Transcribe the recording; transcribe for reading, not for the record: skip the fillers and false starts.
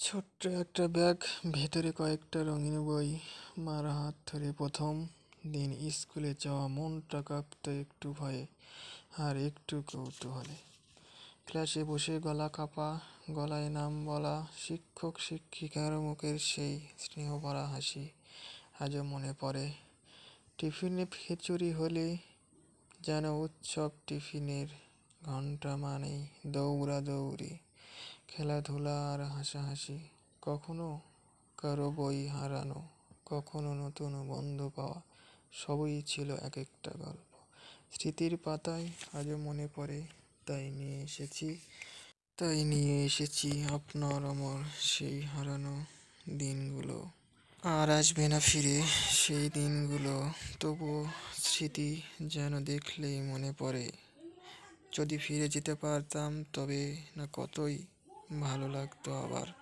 ছোট্ট একটা ব্যাগ, ভেতরে কয়েকটা রঙিন বই, মার হাত ধরে প্রথম দিন স্কুলে যাওয়া, মনটা কাঁপতো একটু ভয়ে আর একটু কৌতূহলে। ক্লাসে বসে গলা কাঁপা, গলায় নাম বলা, শিক্ষক শিক্ষিকার মুখের সেই স্নেহভরা হাসি আজও মনে পড়ে। টিফিনে খিচুড়ি হলে যেন উৎসব, টিফিনের ঘন্টা মানেই দৌড়াদৌড়ি, খেলাধুলা আর হাসাহাসি। কখনো কারো বই হারানো, কখনো নতুন বন্ধু পাওয়া, সবই ছিল এক একটা গল্প। স্মৃতির পাতায় আজও মনে পড়ে, তাই নিয়ে এসেছি আপনার আমার সেই হারানো দিনগুলো। আর আসবে না ফিরে সেই দিনগুলো, তবুও স্মৃতি যেন দেখলেই মনে পড়ে। যদি ফিরে যেতে পারতাম তবে না কতই ভালো লাগতো আবার।